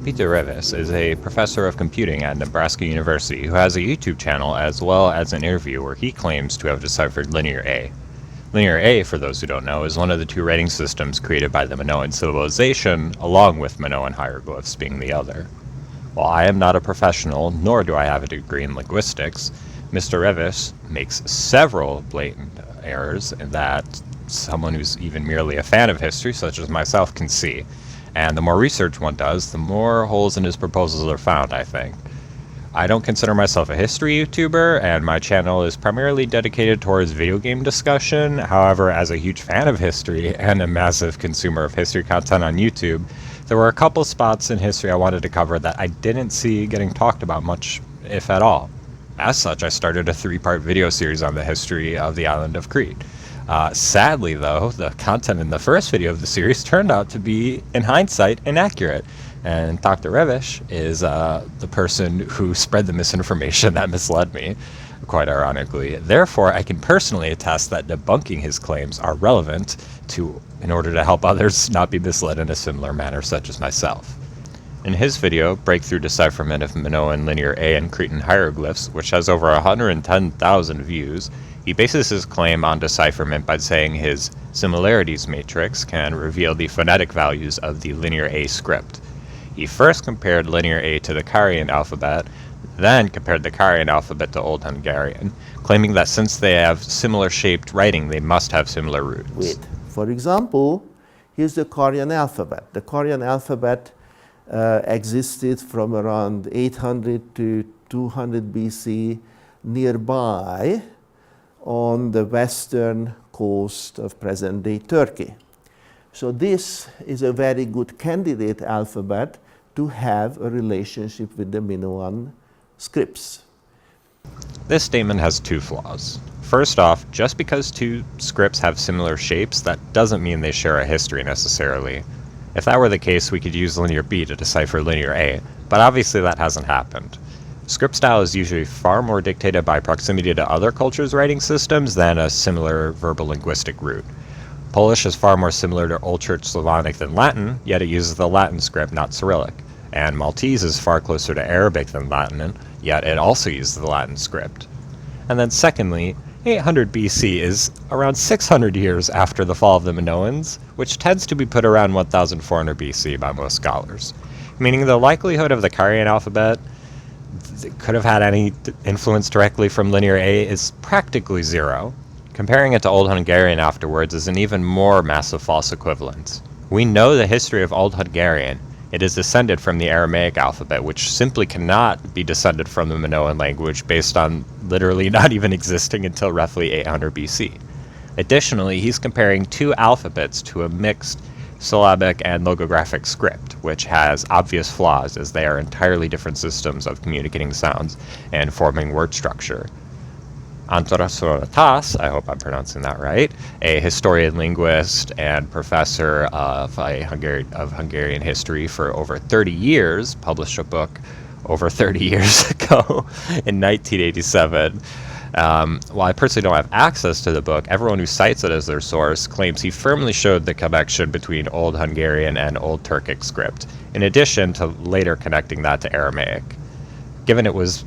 Peter Revesz is a professor of computing at Nebraska University who has a YouTube channel as well as an interview where he claims to have deciphered Linear A. Linear A, for those who don't know, is one of the two writing systems created by the Minoan civilization, along with Minoan hieroglyphs being the other. While I am not a professional, nor do I have a degree in linguistics, Mr. Revesz makes several blatant errors that someone who's even merely a fan of history, such as myself, can see. And the more research one does, the more holes in his proposals are found, I think. I don't consider myself a history YouTuber, and my channel is primarily dedicated towards video game discussion. However, as a huge fan of history and a massive consumer of history content on YouTube, there were a couple spots in history I wanted to cover that I didn't see getting talked about much, if at all. As such, I started a 3-part video series on the history of the island of Crete. Sadly, though, the content in the first video of the series turned out to be, in hindsight, inaccurate. And Dr. Revesz is the person who spread the misinformation that misled me, quite ironically. Therefore, I can personally attest that debunking his claims are relevant in order to help others not be misled in a similar manner, such as myself. In his video, Breakthrough Decipherment of Minoan Linear A and Cretan Hieroglyphs, which has over 110,000 views, he bases his claim on decipherment by saying his similarities matrix can reveal the phonetic values of the Linear A script. He first compared Linear A to the Carian alphabet, then compared the Carian alphabet to Old Hungarian, claiming that since they have similar shaped writing, they must have similar roots. For example, here's the Carian alphabet. The Carian alphabet existed from around 800 to 200 BC nearby on the western coast of present-day Turkey. So this is a very good candidate alphabet to have a relationship with the Minoan scripts. This statement has two flaws. First off, just because two scripts have similar shapes, that doesn't mean they share a history necessarily. If that were the case, we could use Linear B to decipher Linear A, but obviously that hasn't happened. Script style is usually far more dictated by proximity to other cultures' writing systems than a similar verbal linguistic root. Polish is far more similar to Old Church Slavonic than Latin, yet it uses the Latin script, not Cyrillic. And Maltese is far closer to Arabic than Latin, yet it also uses the Latin script. And then secondly, 800 BC is around 600 years after the fall of the Minoans, which tends to be put around 1400 BC by most scholars, meaning the likelihood of the Carian alphabet could have had any influence directly from Linear A is practically zero. Comparing it to Old Hungarian afterwards is an even more massive false equivalence. We know the history of Old Hungarian. It is descended from the Aramaic alphabet, which simply cannot be descended from the Minoan language based on literally not even existing until roughly 800 BC. Additionally, he's comparing two alphabets to a mixed syllabic and logographic script, which has obvious flaws as they are entirely different systems of communicating sounds and forming word structure. Antaras Sorotas, I hope I'm pronouncing that right, a historian, linguist, and professor of Hungarian history for over 30 years, published a book over 30 years ago in 1987. While I personally don't have access to the book, everyone who cites it as their source claims he firmly showed the connection between Old Hungarian and Old Turkic script, in addition to later connecting that to Aramaic. Given it was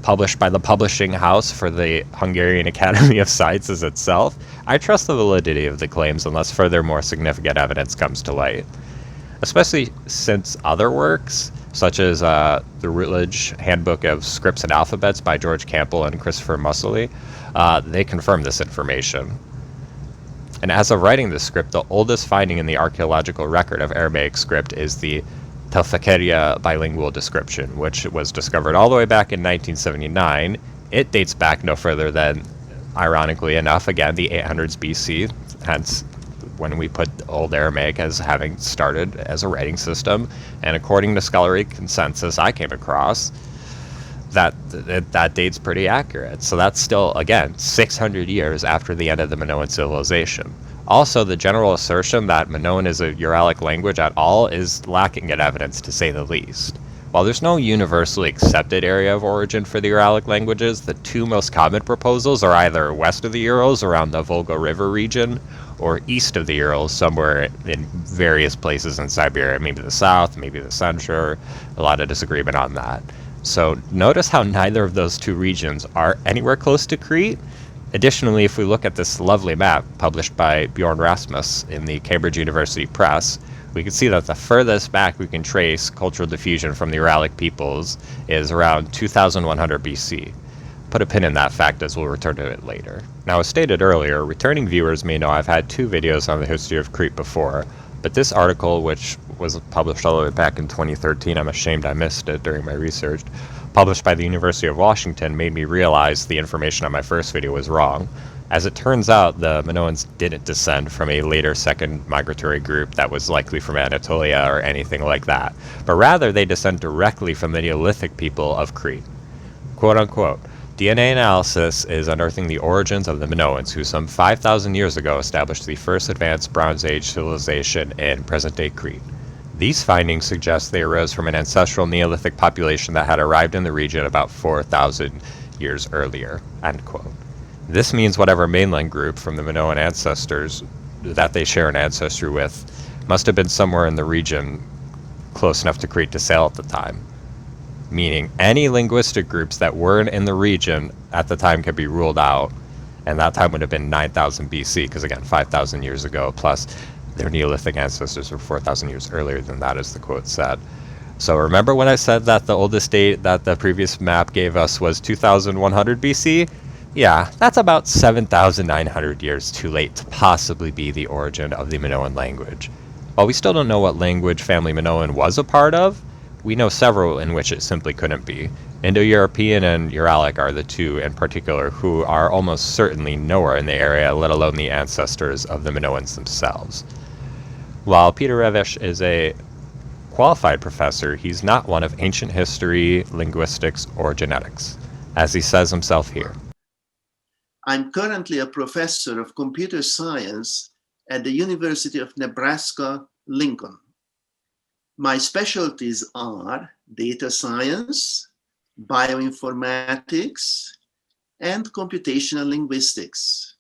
published by the publishing house for the Hungarian Academy of Sciences itself, I trust the validity of the claims unless further more significant evidence comes to light. Especially since other works, such as the Routledge Handbook of Scripts and Alphabets by George Campbell and Christopher Mussely, they confirm this information. And as of writing this script, the oldest finding in the archaeological record of Aramaic script is the Telfekeria bilingual description, which was discovered all the way back in 1979. It dates back no further than, ironically enough, again, the 800s BC, hence when we put Old Aramaic as having started as a writing system. And according to scholarly consensus I came across, that date's pretty accurate. So that's still, again, 600 years after the end of the Minoan civilization. Also, the general assertion that Minoan is a Uralic language at all is lacking in evidence, to say the least. While there's no universally accepted area of origin for the Uralic languages, the two most common proposals are either west of the Urals around the Volga River region, or east of the Urals, somewhere in various places in Siberia, maybe the south, maybe the center. A lot of disagreement on that. So notice how neither of those two regions are anywhere close to Crete. Additionally, if we look at this lovely map published by Bjorn Rasmus in the Cambridge University Press, we can see that the furthest back we can trace cultural diffusion from the Uralic peoples is around 2100 BC. Put a pin in that fact as we'll return to it later. Now, as stated earlier, returning viewers may know I've had 2 videos on the history of Crete before, but this article, which was published all the way back in 2013, I'm ashamed I missed it during my research, published by the University of Washington, made me realize the information on my first video was wrong. As it turns out, the Minoans didn't descend from a later second migratory group that was likely from Anatolia or anything like that, but rather they descend directly from the Neolithic people of Crete. Quote unquote, DNA analysis is unearthing the origins of the Minoans, who some 5,000 years ago established the first advanced Bronze Age civilization in present-day Crete. These findings suggest they arose from an ancestral Neolithic population that had arrived in the region about 4,000 years earlier. End quote. This means whatever mainland group from the Minoan ancestors that they share an ancestry with must have been somewhere in the region close enough to Crete to sail at the time. Meaning any linguistic groups that weren't in the region at the time could be ruled out, and that time would have been 9,000 BC, because again, 5,000 years ago, plus their Neolithic ancestors were 4,000 years earlier than that, as the quote said. So remember when I said that the oldest date that the previous map gave us was 2100 BC? Yeah, that's about 7,900 years too late to possibly be the origin of the Minoan language. While we still don't know what language family Minoan was a part of, we know several in which it simply couldn't be. Indo-European and Uralic are the two in particular who are almost certainly nowhere in the area, let alone the ancestors of the Minoans themselves. While Peter Revesz is a qualified professor, he's not one of ancient history, linguistics, or genetics, as he says himself here. I'm currently a professor of computer science at the University of Nebraska, Lincoln. My specialties are data science, bioinformatics, and computational linguistics.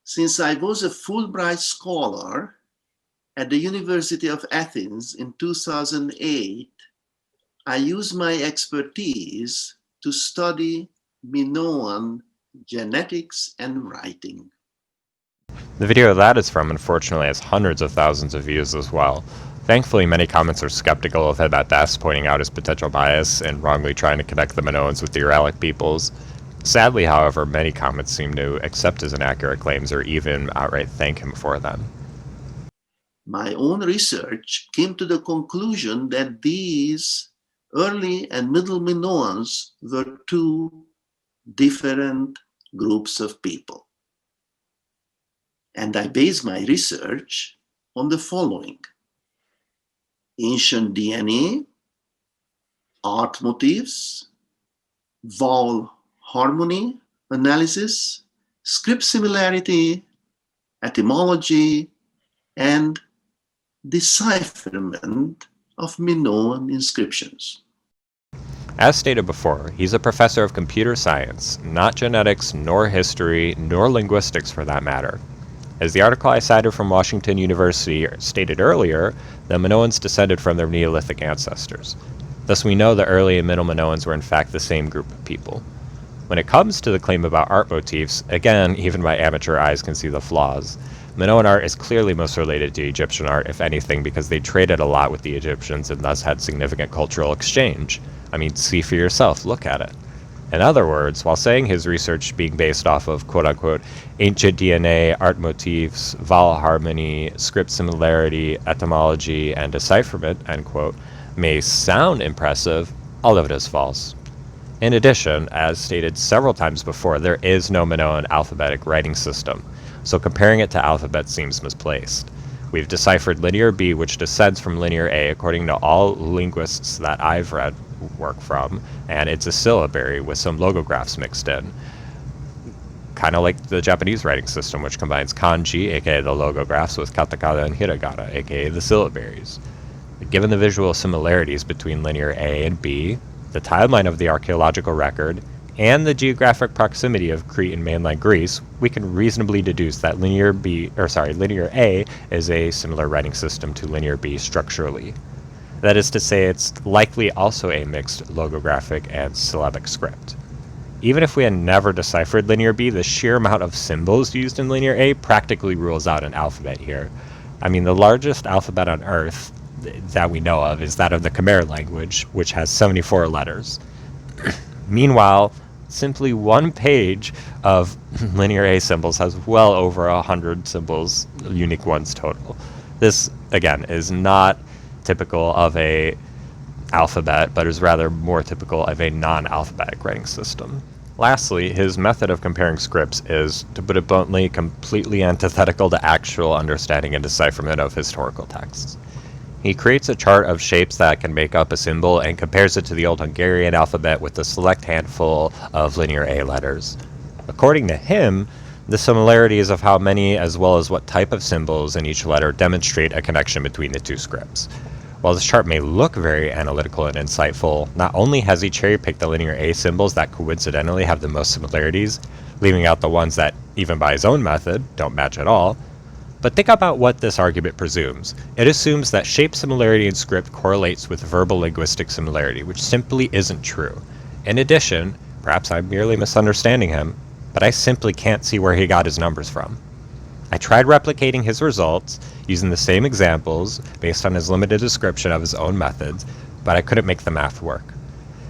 Since I was a Fulbright scholar at the University of Athens in 2008, I use my expertise to study Minoan genetics and writing. The video that is from, unfortunately, has hundreds of thousands of views as well. Thankfully, many comments are skeptical of him at best, pointing out his potential bias and wrongly trying to connect the Minoans with the Uralic peoples. Sadly, however, many comments seem to accept his inaccurate claims or even outright thank him for them. My own research came to the conclusion that these early and middle Minoans were 2 different groups of people. And I base my research on the following: ancient DNA, art motifs, vowel harmony analysis, script similarity, etymology, and decipherment of Minoan inscriptions. As stated before, he's a professor of computer science, not genetics, nor history, nor linguistics for that matter. As the article I cited from Washington University stated earlier, the Minoans descended from their Neolithic ancestors. Thus we know the early and middle Minoans were in fact the same group of people. When it comes to the claim about art motifs, again, even my amateur eyes can see the flaws. Minoan art is clearly most related to Egyptian art, if anything, because they traded a lot with the Egyptians and thus had significant cultural exchange. I mean, see for yourself, look at it. In other words, while saying his research being based off of quote-unquote ancient DNA, art motifs, vowel harmony, script similarity, etymology, and decipherment, end quote, may sound impressive, all of it is false. In addition, as stated several times before, there is no Minoan alphabetic writing system, so comparing it to alphabet seems misplaced. We've deciphered linear B, which descends from linear A, according to all linguists that I've read work from, and it's a syllabary with some logographs mixed in. Kind of like the Japanese writing system, which combines kanji, aka the logographs, with katakana and hiragana, aka the syllabaries. Given the visual similarities between linear A and B, the timeline of the archaeological record, and the geographic proximity of Crete and mainland Greece, we can reasonably deduce that linear A is a similar writing system to linear B structurally. That is to say, it's likely also a mixed logographic and syllabic script. Even if we had never deciphered linear B, the sheer amount of symbols used in linear A practically rules out an alphabet here. I mean, the largest alphabet on Earth that we know of is that of the Khmer language, which has 74 letters. Meanwhile, simply one page of linear A symbols has well over 100 symbols, unique ones total. This, again, is not typical of a alphabet, but is rather more typical of a non-alphabetic writing system. Lastly, his method of comparing scripts is, to put it bluntly, completely antithetical to actual understanding and decipherment of historical texts. He creates a chart of shapes that can make up a symbol and compares it to the old Hungarian alphabet with a select handful of linear A letters. According to him, the similarities of how many as well as what type of symbols in each letter demonstrate a connection between the two scripts. While this chart may look very analytical and insightful, not only has he cherry-picked the linear A symbols that coincidentally have the most similarities, leaving out the ones that, even by his own method, don't match at all, but think about what this argument presumes. It assumes that shape similarity in script correlates with verbal linguistic similarity, which simply isn't true. In addition, perhaps I'm merely misunderstanding him, but I simply can't see where he got his numbers from. I tried replicating his results using the same examples based on his limited description of his own methods, but I couldn't make the math work.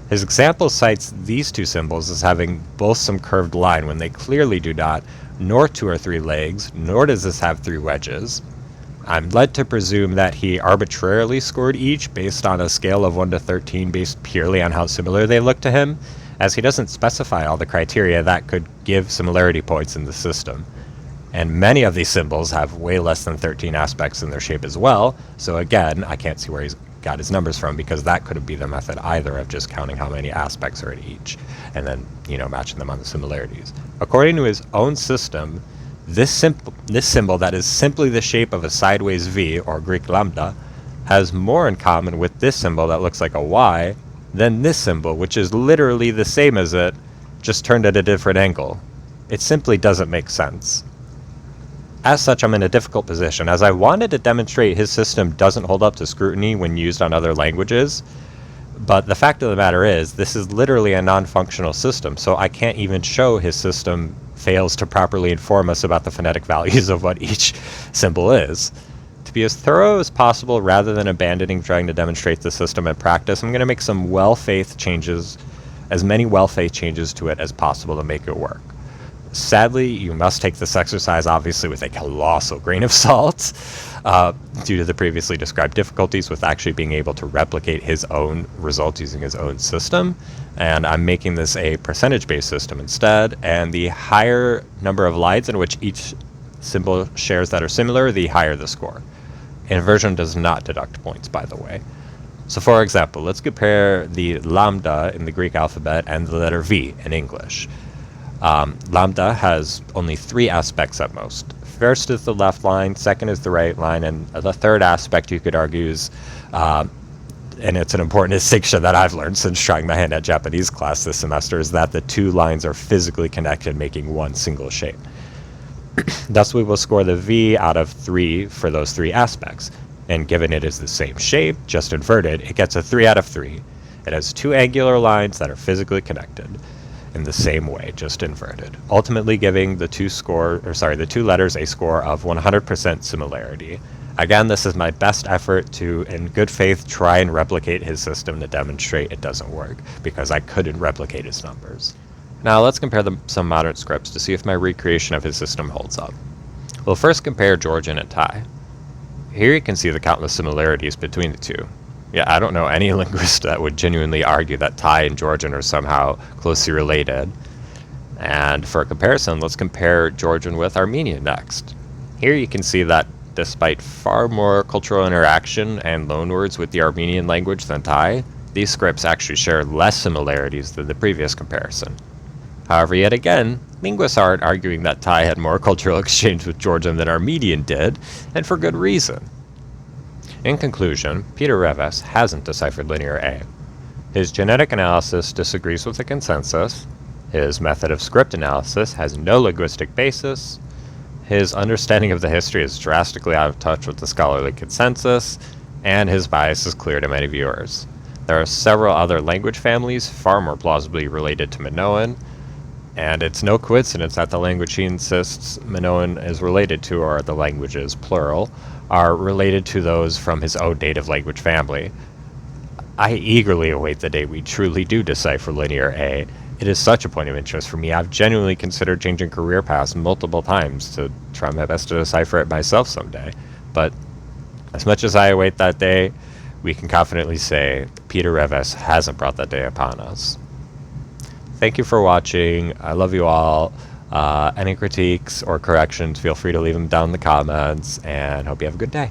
His example cites these two symbols as having both some curved line when they clearly do not, nor 2 or 3 legs, nor does this have 3 wedges. I'm led to presume that he arbitrarily scored each based on a scale of 1 to 13 based purely on how similar they look to him, as he doesn't specify all the criteria that could give similarity points in the system. And many of these symbols have way less than 13 aspects in their shape as well, so again, I can't see where he's got his numbers from, because that couldn't be the method either of just counting how many aspects are in each and then, matching them on the similarities. According to his own system, this symbol that is simply the shape of a sideways V, or Greek lambda, has more in common with this symbol that looks like a Y than this symbol, which is literally the same as it, just turned at a different angle. It simply doesn't make sense. As such, I'm in a difficult position, as I wanted to demonstrate his system doesn't hold up to scrutiny when used on other languages, but the fact of the matter is, this is literally a non-functional system, so I can't even show his system fails to properly inform us about the phonetic values of what each symbol is. To be as thorough as possible, rather than abandoning trying to demonstrate the system in practice, I'm going to make some well-faith changes, as many well-faith changes to it as possible to make it work. Sadly, you must take this exercise obviously with a colossal grain of salt, due to the previously described difficulties with actually being able to replicate his own results using his own system. And I'm making this a percentage-based system instead, and the higher number of lines in which each symbol shares that are similar, the higher the score. Inversion does not deduct points, by the way. So for example, let's compare the lambda in the Greek alphabet and the letter V in English. Lambda has only 3 aspects at most. First is the left line, second is the right line, and the third aspect, you could argue, is, and it's an important distinction that I've learned since trying my hand at Japanese class this semester, is that the 2 lines are physically connected, making one single shape. Thus, we will score the V out of 3 for those 3 aspects. And given it is the same shape, just inverted, it gets a 3 out of 3. It has 2 angular lines that are physically connected in the same way, just inverted, ultimately giving the 2 letters a score of 100% similarity. Again, this is my best effort to, in good faith, try and replicate his system to demonstrate it doesn't work, because I couldn't replicate his numbers. Now let's compare some modern scripts to see if my recreation of his system holds up. We'll first compare Georgian and Thai. Here you can see the countless similarities between the two. Yeah, I don't know any linguist that would genuinely argue that Thai and Georgian are somehow closely related. And for a comparison, let's compare Georgian with Armenian next. Here you can see that despite far more cultural interaction and loanwords with the Armenian language than Thai, these scripts actually share less similarities than the previous comparison. However, yet again, linguists aren't arguing that Thai had more cultural exchange with Georgian than Armenian did, and for good reason. In conclusion, Peter Revesz hasn't deciphered linear A. His genetic analysis disagrees with the consensus, His method of script analysis has no linguistic basis. His understanding of the history is drastically out of touch with the scholarly consensus, and his bias is clear to many viewers. There are several other language families far more plausibly related to Minoan, and it's no coincidence that the language he insists Minoan is related to, or the languages, plural, are related to those from his own native language family. I eagerly await the day we truly do decipher Linear A. It is such a point of interest for me. I've genuinely considered changing career paths multiple times to try my best to decipher it myself someday. But as much as I await that day, we can confidently say Peter Revesz hasn't brought that day upon us. Thank you for watching. I love you all. Any critiques or corrections, feel free to leave them down in the comments, and hope you have a good day.